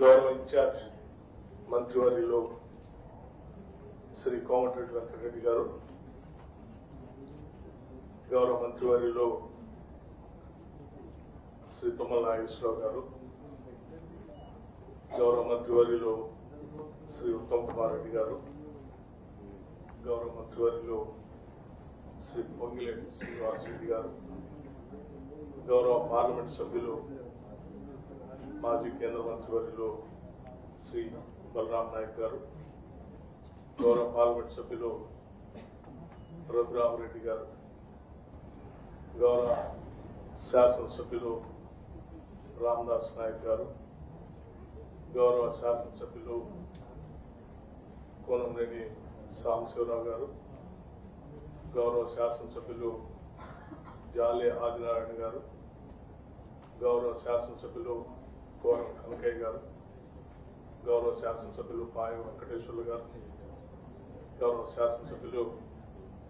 గౌరవ ఇన్ఛార్జ్ మంత్రివర్యులు శ్రీ కోమటిరెడ్డి వెంకటరెడ్డి గారు, గౌరవ మంత్రివర్యులు శ్రీ తుమ్మల నాగేశ్వరరావు గారు, గౌరవ మంత్రివర్యులు శ్రీ ఉత్తమ్ కుమార్ రెడ్డి గారు, గౌరవ మంత్రివర్యులు శ్రీ పొంగిలేటి శ్రీనివాసరెడ్డి గారు, గౌరవ పార్లమెంట్ సభ్యులు మాజీ కేంద్ర మంత్రివర్యులు శ్రీ బలరాం నాయక్ గారు, గౌరవ పార్లమెంట్ సభ్యులు రఘురామరెడ్డి గారు, గౌరవ శాసనసభ్యులు రామదాస్ నాయక్ గారు, గౌరవ శాసనసభ్యులు కోనంనేని సాంబశివరావు గారు, గౌరవ శాసనసభ్యులు జాలే ఆదినారాయణ గారు, గౌరవ శాసనసభ్యులు కోరం కనకయ్య గారు, గౌరవ శాసనసభ్యులు పాయం వెంకటేశ్వర్లు గారు, గౌరవ శాసనసభ్యులు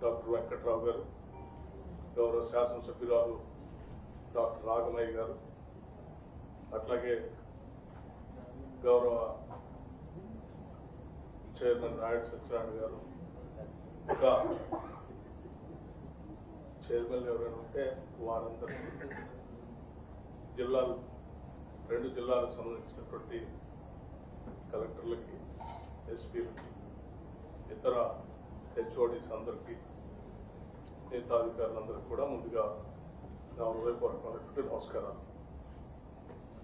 డాక్టర్ వెంకట్రావు గారు, గౌరవ శాసనసభ్యురాలు డాక్టర్ రాగమయ్య గారు, అట్లాగే గౌరవ చైర్మన్ రాయుడు సత్యనారాయణ గారు, ఇంకా చైర్మన్ ఎవరైనా ఉంటే వారందరూ, జిల్లాలు 2 జిల్లాలకు సంబంధించినటువంటి కలెక్టర్లకి, ఎస్పీలకి, ఇతర హెచ్ఓడీస్ అందరికీ, నేతాధికారులందరికీ కూడా ముందుగా నా హృదయపూర్వకమైనటువంటి నమస్కారాలు.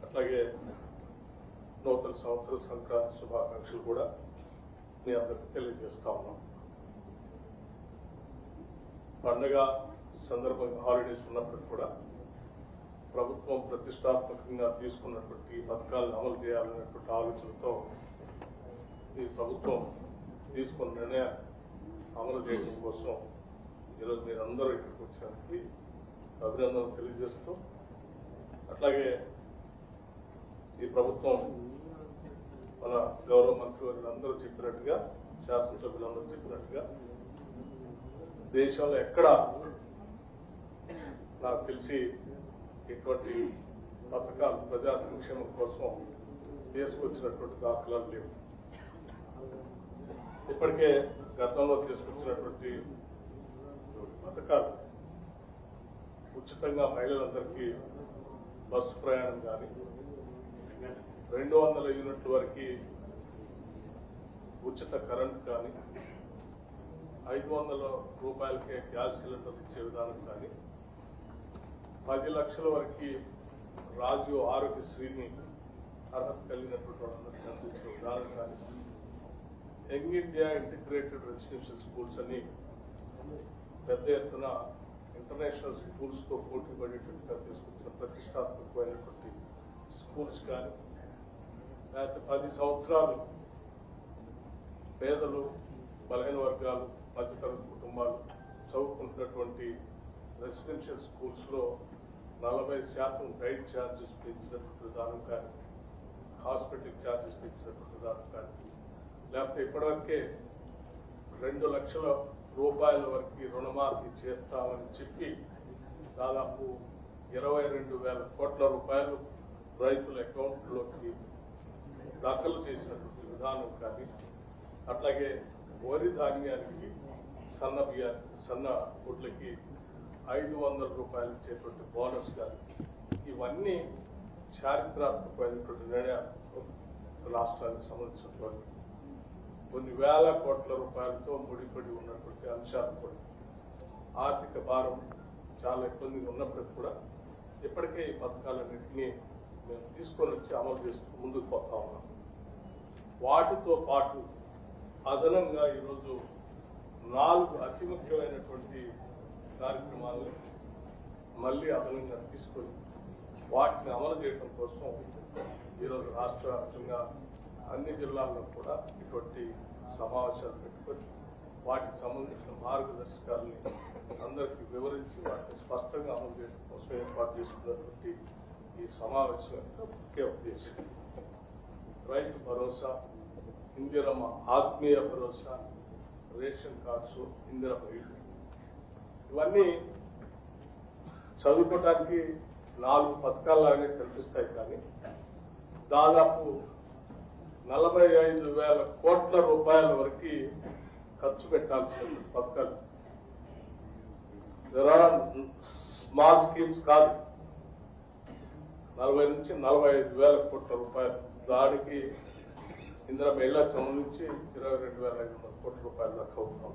అట్లాగే నూతన సంవత్సర సంక్రాంతి శుభాకాంక్షలు కూడా మీ అందరికీ తెలియజేస్తా ఉన్నాం. పండగ సందర్భంగా హాలిడేస్ ఉన్నప్పటికీ కూడా ప్రభుత్వం ప్రతిష్టాత్మకంగా తీసుకున్నటువంటి పథకాలను అమలు చేయాలనేటువంటి ఆలోచనతో ఈ ప్రభుత్వం తీసుకున్న నిర్ణయాన్ని అమలు చేయడం కోసం ఈరోజు మీరందరూ ఇక్కడికి వచ్చేందుకు అభినందనలు తెలియజేస్తూ, అట్లాగే ఈ ప్రభుత్వం మన గౌరవ మంత్రివర్యులందరూ చెప్పినట్టుగా, శాసనసభ్యులందరూ చెప్పినట్టుగా దేశంలో ఎక్కడ నాకు తెలిసి ఇటువంటి పథకాలు ప్రజా సంక్షేమం కోసం తీసుకొచ్చినటువంటి దాఖలాలు లేవు. ఇప్పటికే గతంలో తీసుకొచ్చినటువంటి పథకాలు ఉచితంగా మహిళలందరికీ బస్సు ప్రయాణం కానీ, 200 యూనిట్ల వరకు ఉచిత కరెంట్ కానీ, 500 రూపాయలకే గ్యాస్ సిలిండర్ ఇచ్చే విధానం కానీ, 10 లక్షల వరకు రాజీవ్ ఆరోగ్యశ్రీని అర్హత కలిగినటువంటి వాళ్ళందరికీ అందించిన విధానం కానీ, young India integrated residential schools అని పెద్ద ఎత్తున ఇంటర్నేషనల్ స్కూల్స్ తో పోటీ పడేటట్టుగా తీసుకొచ్చిన ప్రతిష్టాత్మకమైనటువంటి స్కూల్స్ కానీ, లేకపోతే 10 సంవత్సరాలు పేదలు, బలహీన వర్గాలు, మధ్యతరగతి కుటుంబాలు చదువుకుంటున్నటువంటి రెసిడెన్షియల్ స్కూల్స్ లో 40% గైడ్ ఛార్జెస్ పెంచినటువంటి విధానం కానీ, హాస్పిటల్ ఛార్జెస్ పెంచినటువంటి విధానం కానీ, లేకపోతే ఇప్పటివరకే 2 లక్షల రూపాయల వరకు రుణమాఫీ చేస్తామని చెప్పి దాదాపు 22,000 కోట్ల రూపాయలు రైతుల అకౌంట్లోకి దాఖలు చేసినటువంటి విధానం కానీ, అట్లాగే వరి ధాన్యానికి, సన్న బియ్యానికి, సన్న గుడ్లకి 500 రూపాయలు ఇచ్చేటువంటి బోనస్ కానీ, ఇవన్నీ చారిత్రాత్మకమైనటువంటి నిర్ణయాలు రాష్ట్రానికి సంబంధించినటువంటి కొన్ని వేల కోట్ల రూపాయలతో ముడిపడి ఉన్నటువంటి అంశాలు కూడా. ఆర్థిక భారం చాలా ఇబ్బందిగా ఉన్నప్పటికీ కూడా ఇప్పటికే ఈ పథకాలన్నింటినీ మేము తీసుకొని వచ్చి అమలు చేస్తూ ముందుకు పోతా ఉన్నాం. వాటితో పాటు అదనంగా ఈరోజు 4 అతి ముఖ్యమైనటువంటి కార్యక్రమాలు మళ్ళీ అదనంగా తీసుకొని వాటిని అమలు చేయడం కోసం ఈరోజు రాష్ట్ర వ్యాప్తంగా అన్ని జిల్లాల్లో కూడా ఇటువంటి సమావేశాలు పెట్టుకొని వాటికి సంబంధించిన మార్గదర్శకాలని అందరికీ వివరించి వాటిని స్పష్టంగా అమలు చేయడం కోసం ఏర్పాటు చేసుకున్నటువంటి ఈ సమావేశం యొక్క ముఖ్య ఉద్దేశం రైతు భరోసా, ఇందిరమ్మ ఆత్మీయ భరోసా, రేషన్ కార్డ్స్, ఇందిరమ్మ ఇల్లు, ఇవన్నీ చదువుకోవడానికి 4 పథకాల్లాగే కల్పిస్తాయి. కానీ దాదాపు 45,000 కోట్ల రూపాయల వరకు ఖర్చు పెట్టాల్సిన పథకాలు. స్మాల్ స్కీమ్స్ కాదు, 40 నుంచి 45,000 కోట్ల రూపాయలు. దానికి ఇందిరా మహిళలకు సంబంధించి 22,500 కోట్ల రూపాయలు దాకా అవుతున్నాం.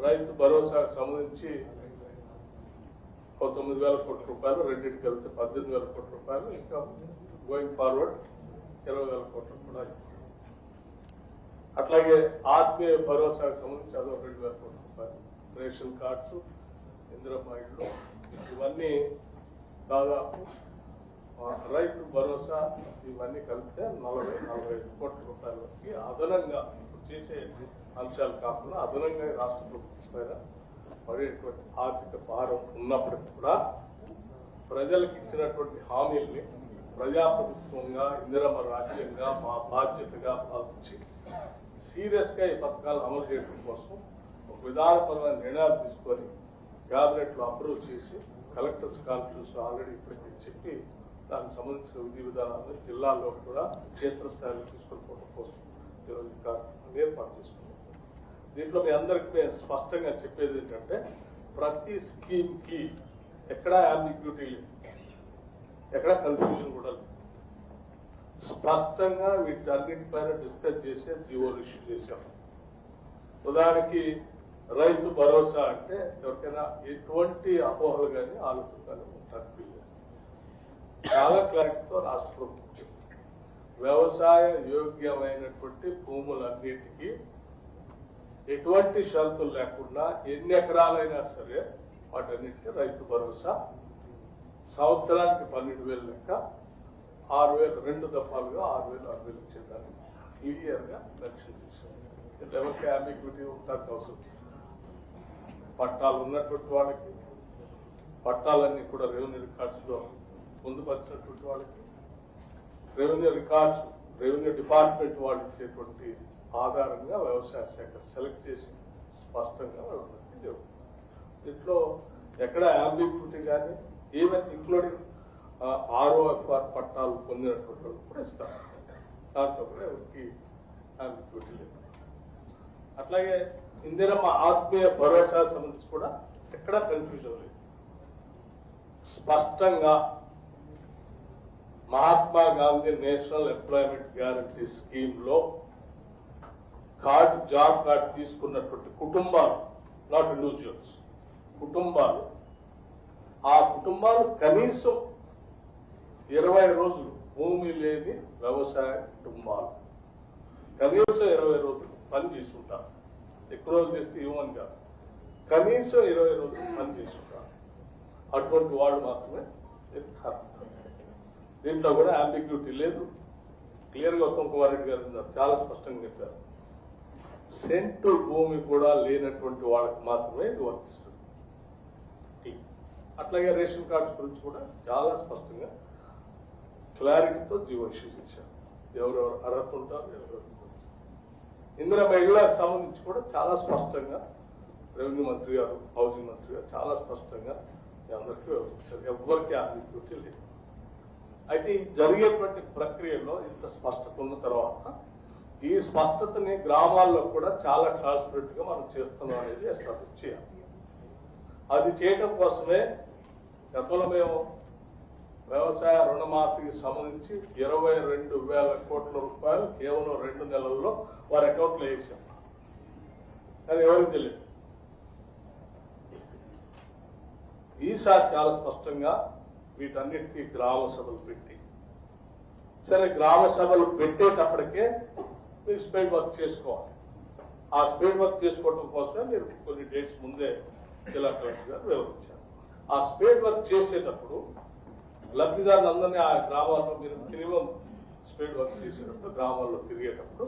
రైతు భరోసాకు సంబంధించి 19,000 కోట్ల రూపాయలు, రెండింటికి కలిపితే 18,000 కోట్ల రూపాయలు. ఇంకా గోయింగ్ ఫార్వర్డ్ 20,000 కోట్లు కూడా. అట్లాగే ఆత్మీయ భరోసాకు సంబంధించి అదో 2,000 కోట్ల రూపాయలు. రేషన్ కార్డ్స్, ఇందిరమ్మ ఇళ్ళు, ఇవన్నీ దాదాపు రైతు భరోసా ఇవన్నీ కలిపితే 40-45 కోట్ల రూపాయల వరకు అదనంగా చేసే అంశాలు కాకుండా అదనంగా రాష్ట్ర ప్రభుత్వం పైన పడేటువంటి ఆర్థిక భారం ఉన్నప్పటికీ కూడా ప్రజలకు ఇచ్చినటువంటి హామీల్ని ప్రజాప్రభుత్వంగా, ఇందిరమ్మ రాజ్యంగా మా బాధ్యతగా భావించి సీరియస్ గా ఈ పథకాలు అమలు చేయడం కోసం ఒక విధానపరమైన నిర్ణయాలు తీసుకొని క్యాబినెట్ లో అప్రూవ్ చేసి కలెక్టర్స్ కాన్ఫరెన్స్ లో ఆల్రెడీ ఇప్పటికీ చెప్పి దానికి సంబంధించిన విధి విధానాలను జిల్లాల్లో కూడా క్షేత్రస్థాయిలో తీసుకొని పోవడం కోసం ఈరోజు కార్యక్రమం ఏర్పాటు చేసుకున్నాం. దీంట్లో మీ అందరికీ నేను స్పష్టంగా చెప్పేది ఏంటంటే ప్రతి స్కీమ్ కి ఎక్కడా అంబిగ్యూటీ లేదు, ఎక్కడ కన్ఫ్యూజన్ కూడా లేదు. స్పష్టంగా వీటన్నిటిపైన డిస్కస్ చేసే జీవోలు ఇష్యూ చేశాం. ఉదాహరణకి రైతు భరోసా అంటే ఎవరికైనా ఎటువంటి అపోహలు కానీ ఆలోచన కానీ ఉంటారు. చాలా క్లారిటీతో రాష్ట్ర ప్రభుత్వం వ్యవసాయ యోగ్యమైనటువంటి భూములన్నిటికీ ఎటువంటి షరతులు లేకుండా ఎన్ని ఎకరాలైనా సరే వాటన్నిటికీ రైతు భరోసా సంవత్సరానికి 12,000 లెక్క 6,000 2 దఫాలుగా 6,000 ఇచ్చేదాన్ని క్లియర్ గా మెన్షన్ చేశారు. ఎవరికి అంబిగ్యూటీ ఉండడానికి అవసరం. పట్టాలు ఉన్నటువంటి వాళ్ళకి పట్టాలన్నీ కూడా రెవెన్యూ రికార్డ్స్ లో పొందుపరిచినటువంటి వాళ్ళకి రెవెన్యూ రికార్డ్స్ రెవెన్యూ డిపార్ట్మెంట్ వాళ్ళు ఇచ్చేటువంటి ఆధారంగా వ్యవసాయ శాఖ సెలెక్ట్ చేసి స్పష్టంగా వాళ్ళకి జరుగుతుంది. దీంట్లో ఎక్కడ అంబిగ్యూటీ కానీ ఈవెన్ ఇంక్లూడింగ్ ROFR పట్టాలు పొందినటువంటి వాళ్ళు కూడా ఇస్తారు. దాంట్లో కూడా ఎవరికి అంబిగ్యూటీ లేదు. అట్లాగే ఇందిరమ్మ ఆత్మీయ భరోసా సంబంధించి కూడా ఎక్కడా కన్ఫ్యూజన్ లేదు. స్పష్టంగా Mahatma Gandhi national employment guarantee scheme లో జాబ్ కార్డు తీసుకున్నటువంటి కుటుంబాలు, నాట్ ఇండివిజువల్స్, కుటుంబాలు, ఆ కుటుంబాలు కనీసం 20 రోజులు భూమి లేని వ్యవసాయ కుటుంబాలు కనీసం 20 రోజులు పని చేసుకుంటారు. ఎక్కువ రోజులు చేస్తే ఇవ్వని కాదు, కనీసం 20 రోజులు పని చేసుకుంటారు. అటువంటి వాళ్ళు మాత్రమే దీంట్లో కూడా అంబిగ్యూటీ లేదు. క్లియర్ గా ఉత్తమ్ కుమార్ రెడ్డి గారు చాలా స్పష్టంగా చెప్పారు. సెంటు భూమి కూడా లేనటువంటి వాళ్ళకి మాత్రమే ఇది వర్తిస్తుంది. అట్లాగే రేషన్ కార్డ్స్ గురించి కూడా చాలా స్పష్టంగా క్లారిటీతో జీవో ఇష్యూ చేశారు. ఎవరెవరు అర్హత ఉంటారు, ఎవరెవరు. ఇందిరా మహిళలకు సంబంధించి కూడా చాలా స్పష్టంగా రెవెన్యూ మంత్రి గారు, హౌసింగ్ మంత్రి గారు చాలా స్పష్టంగా అందరికీ వివరించారు. ఎవరికి అంబిగ్యూటీ లేదు. అయితే ఈ జరిగేటువంటి ప్రక్రియలో ఇంత స్పష్టత ఉన్న తర్వాత ఈ స్పష్టతని గ్రామాల్లో కూడా చాలా ట్రాన్స్పరెంట్ గా మనం చేస్తున్నాం అనేది ఎస్టాబ్లిష్ చేయాలి. అది చేయడం కోసమే గతంలో మేము వ్యవసాయ రుణమాఫీకి సంబంధించి 22,000 కోట్ల రూపాయలు కేవలం 2 నెలల్లో వారి అకౌంట్ లో వేసాం. కానీ ఎవరికి తెలియదు. ఈసారి చాలా స్పష్టంగా వీటన్నిటికీ గ్రామ సభలు పెట్టి, సరే గ్రామ సభలు పెట్టేటప్పటికే మీరు స్పీడ్ వర్క్ చేసుకోవాలి. ఆ స్పీడ్ వర్క్ చేసుకోవడం కోసమే మీరు కొన్ని డేట్స్ ముందే జిల్లా కలెక్టర్ గారు వివరించారు. ఆ స్పీడ్ వర్క్ చేసేటప్పుడు లబ్ధిదారులందరినీ ఆ గ్రామాల్లో మీరు మినిమం స్పీడ్ వర్క్ చేసేటప్పుడు గ్రామాల్లో తిరిగేటప్పుడు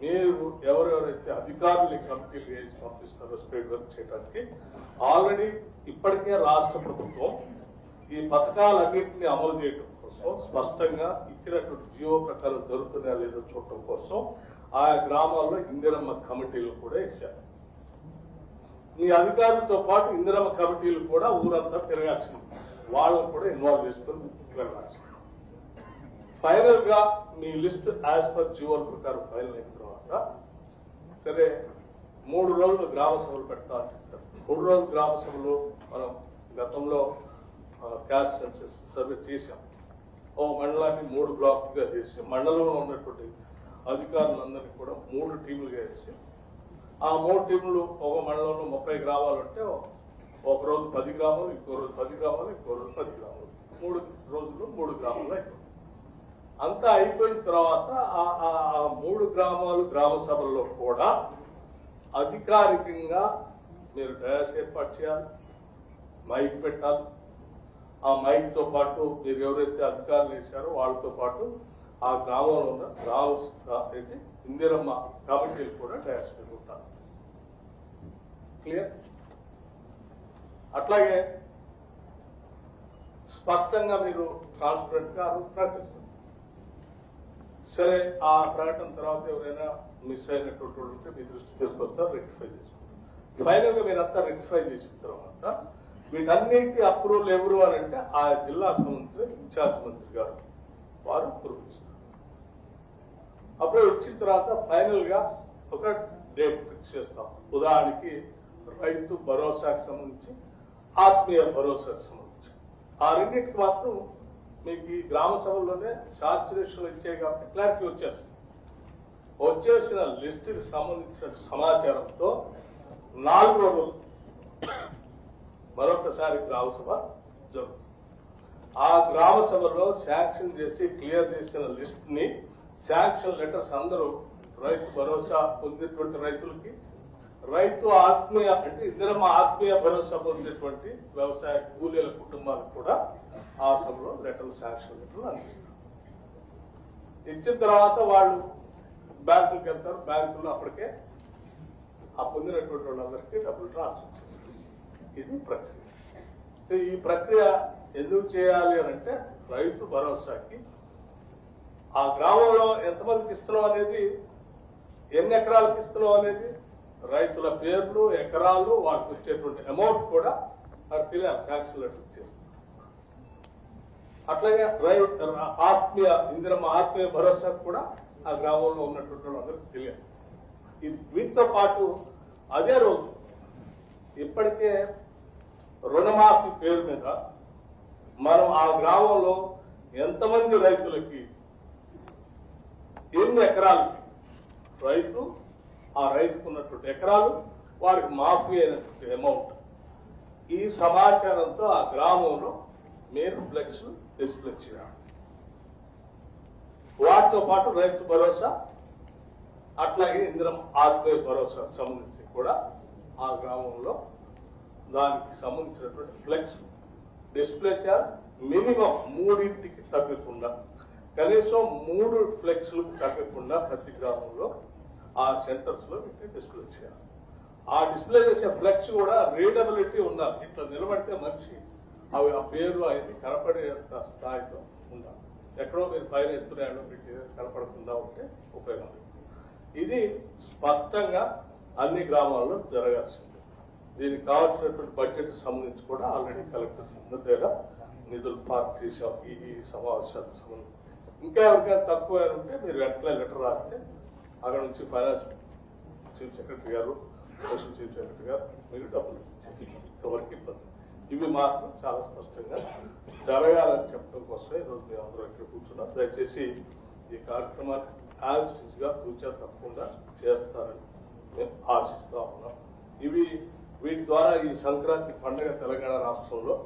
మీరు ఎవరెవరైతే అధికారులు కమిటీలు వేసి పంపిస్తారో స్పీడ్ వర్క్ చేయడానికి ఆల్రెడీ ఇప్పటికే రాష్ట్ర ప్రభుత్వం ఈ పథకాలన్నింటినీ అమలు చేయడం కోసం స్పష్టంగా ఇచ్చినటువంటి జీవో ప్రకారం జరుగుతున్నాయా లేదో చూడటం కోసం ఆయా గ్రామాల్లో ఇందిరమ్మ కమిటీలు కూడా వేశారు. ఈ అధికారులతో పాటు ఇందిరమ్మ కమిటీలు కూడా ఊరంతా తిరగాల్సింది, వాళ్ళని కూడా ఇన్వాల్వ్ చేసుకుని వెళ్ళాల్సింది. ఫైనల్ గా మీ లిస్ట్ యాజ్ పర్ జీవోల ప్రకారం ఫైనల్ అయిన తర్వాత సరే 3 రోజులు గ్రామ సభలు పెడతా అని చెప్తారు. 3 రోజులు గ్రామ సభలు మనం గతంలో క్యాస్ట్ సెన్సస్ సర్వే చేశాం. ఓ మండలాన్ని 3 బ్లాక్లుగా చేసి మండలంలో ఉన్నటువంటి అధికారులందరినీ కూడా 3 టీములుగా వేసి ఆ 3 టీములు ఒక మండలంలో 30 గ్రామాలు ఉంటే ఒక రోజు 10 గ్రామాలు, ఇంకో రోజు 10 గ్రామాలు, ఇంకో రోజు 10 గ్రామాలు, 3 రోజులు 3 గ్రామాలు అయిపోయింది. అంతా అయిపోయిన తర్వాత ఆ 3 గ్రామాలు గ్రామ సభల్లో కూడా అధికారికంగా మీరు డయాస్ ఏర్పాటు చేయాలి, మైక్ పెట్టాలి. ఆ మైక్ తో పాటు మీరు ఎవరైతే అధికారులు వేశారో వాళ్ళతో పాటు ఆ గ్రామంలో ఉన్న ఇందిరమ్మ కమిటీలు కూడా డయాస్ మీద ఉంటారు. క్లియర్? అట్లాగే స్పష్టంగా మీరు ట్రాన్స్పరెంట్ గా ప్రకటిస్తారు. సరే, ఆ ప్రకటన తర్వాత ఎవరైనా మిస్ అయినటువంటి వాళ్ళు ఉంటే మీ దృష్టి తీసుకొస్తారు, రెక్టిఫై చేసుకుంటారు. ఫైనల్ గా మీరంతా రెక్టిఫై చేసిన తర్వాత వీటన్నిటి అప్రూవల్ ఎవరు అని అంటే ఆ జిల్లా సంబంధించిన ఇన్ఛార్జ్ మంత్రి గారు వారు అప్రూవ్ ఇస్తారు. అప్రూవ్ ఇచ్చిన తర్వాత ఫైనల్ గా ఒక డేట్ ఫిక్స్ చేస్తాం. ఉదాహరణకి రైతు భరోసాకు సంబంధించి, ఆత్మీయ భరోసాకు సంబంధించి ఆ రెండింటికి మాత్రం మీకు ఈ గ్రామ సభల్లోనే సాచురేషన్ ఇచ్చే కాబట్టి క్లారిటీ వచ్చేస్తుంది. వచ్చేసిన లిస్ట్ కి సంబంధించిన సమాచారంతో 4వ రోజు మరొకసారి గ్రామ సభ జరుగుతుంది. ఆ గ్రామ సభలో శాంక్షన్ చేసి క్లియర్ చేసిన లిస్ట్ ని శాంక్షన్ లెటర్స్ అందరూ రైతు భరోసా పొందేటువంటి రైతులకి, రైతు ఆత్మీయ అంటే ఇందిరమ్మ ఆత్మీయ భరోసా పొందేటువంటి వ్యవసాయ కూలీల కుటుంబాలకు కూడా ఆ సభలో లెటర్లు, శాంక్షన్ లెటర్లు అందిస్తారు. ఇచ్చిన తర్వాత వాళ్ళు బ్యాంకులకు వెళ్తారు. బ్యాంకుల్లో అప్పటికే ఆ పొందినటువంటి వాళ్ళందరికీ డబ్బులు ట్రాన్స్ఫర్ చేస్తారు. ఇది ప్రక్రియ. ఈ ప్రక్రియ ఎందుకు చేయాలి అని అంటే రైతు భరోసాకి ఆ గ్రామంలో ఎంతమందికి ఇస్తున్నాం అనేది, ఎన్ని ఎకరాలకు ఇస్తున్నాం అనేది, రైతుల పేర్లు, ఎకరాలు, వాటికి వచ్చేటువంటి అమౌంట్ కూడా అది తెలియాలి. శాంక్షన్ లెటర్ చేస్తారు. అట్లాగే ఆత్మీయ ఇందిరమ్మ ఆత్మీయ భరోసాకు కూడా ఆ గ్రామంలో ఉన్నటువంటి వాళ్ళందరికీ తెలియాలి. వీటితో పాటు అదే రోజు ఇప్పటికే రుణమాఫీ పేరు మీద మనం ఆ గ్రామంలో ఎంతమంది రైతులకి, ఎన్ని ఎకరాలకి రైతు, ఆ రైతుకు ఉన్నటువంటి ఎకరాలు, వారికి మాఫీ అయినటువంటి అమౌంట్, ఈ సమాచారంతో ఆ గ్రామంలో మీరు ఫ్లెక్స్ డిస్ప్లే చేయాలి. వాటితో పాటు రైతు భరోసా అట్లాగే ఇందిరమ్మ ఆత్మీయ భరోసా సంబంధించి కూడా ఆ గ్రామంలో దానికి సంబంధించినటువంటి ఫ్లెక్స్ డిస్ప్లే చేయాలి. మినిమం 3 తగ్గకుండా, కనీసం 3 ఫ్లెక్స్లు తగ్గకుండా ప్రతి గ్రామంలో ఆ సెంటర్స్ లో డిస్ప్లే చేయాలి. ఆ డిస్ప్లే చేసే ఫ్లెక్స్ కూడా రీడబిలిటీ ఉండాలి. ఇట్లా నిలబడితే మనిషి అవి ఆ పేరు అనేది కనపడేంత స్థాయిలో ఉండాలి. ఎక్కడో మీరు పైన ఎత్తున పెట్టి కనపడకుండా ఉంటే ఉపయోగం. ఇది స్పష్టంగా అన్ని గ్రామాల్లో జరగాల్సింది. దీనికి కావాల్సినటువంటి బడ్జెట్ సంబంధించి కూడా ఆల్రెడీ కలెక్టర్స్ అందరి దగ్గర నిధులు పార్క్ చేశాం ఈ సమావేశాలకు సంబంధించి. ఇంకా ఎవరికైనా తక్కువ ఉంటే మీరు వెంటనే లెటర్ రాస్తే అక్కడ నుంచి ఫైనాన్స్ చీఫ్ సెక్రటరీ గారు, స్పెషల్ చీఫ్ సెక్రటరీ గారు మీరు డబ్బులు ఎవరికి ఇబ్బంది. ఇవి మాత్రం చాలా స్పష్టంగా జరగాలని చెప్పడం కోసం ఈరోజు మేము అందరూ ఇక్కడ కూర్చున్నాం. దయచేసి ఈ కార్యక్రమాన్ని యాజ్ ఇట్ గా ఫ్యూచర్ తప్పకుండా చేస్తారని మేము ఆశిస్తా ఉన్నాం. వీటి ద్వారా ఈ సంక్రాంతి పండుగ తెలంగాణ రాష్ట్రంలో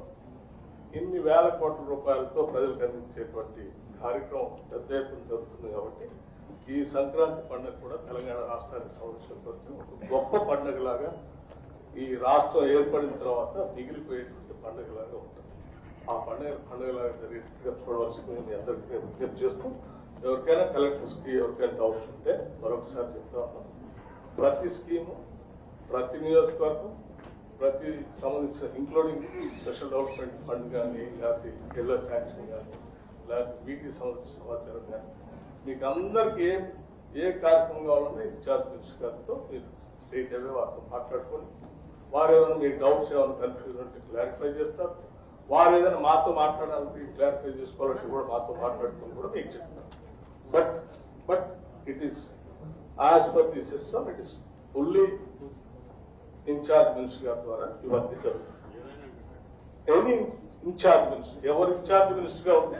ఇన్ని వేల కోట్ల రూపాయలతో ప్రజలకు అందించేటువంటి కార్యక్రమం పెద్ద ఎత్తున జరుగుతుంది. కాబట్టి ఈ సంక్రాంతి పండుగ కూడా తెలంగాణ రాష్ట్రానికి సంరక్షించవచ్చు ఒక గొప్ప పండుగలాగా, ఈ రాష్ట్రం ఏర్పడిన తర్వాత మిగిలిపోయేటువంటి పండుగలాగా ఉంటుంది. ఆ పండుగలాగా జరిగేట్టుగా చూడవలసింది మీ అందరికీ నేను విజ్ఞప్తి చేస్తూ, ఎవరికైనా కలెక్టర్స్ కి ఎవరికైనా డౌట్స్ ఉంటే మరొకసారి చెప్తా ఉన్నాం. ప్రతి స్కీము, ప్రతి నియోజకవర్గం, ప్రతి సంబంధించిన ఇంక్లూడింగ్ స్పెషల్ డెవలప్మెంట్ ఫండ్ కానీ, లేకపోతే ఎల్ఎస్ శాంక్షన్ కానీ, లేకపోతే వీటికి సంబంధించిన సమాచారం కానీ, మీకు అందరికీ ఏ కార్యక్రమం కావాలన్నా ఇన్ఛార్జ్ మినిస్టర్ గారితో మీరు స్ట్రీట్ అవే వారితో మాట్లాడుకొని, వారు ఏమైనా మీ డౌట్స్ ఏమైనా కన్ఫ్యూజన్ ఉంటే క్లారిఫై చేస్తారు. వారు ఏదైనా మాతో మాట్లాడాలంటే క్లారిఫై చేసుకోవాలంటే కూడా మాతో మాట్లాడుతుంది కూడా మీకు చెప్తాను. But it is as per the system it is fully incharge minister గారి ద్వారా ఇవన్నీ జరుగుతుంది. ఎనీ ఇన్ఛార్జ్ మినిస్టర్ ఎవరు ఇన్ఛార్జ్ మినిస్టర్ గా ఉంటే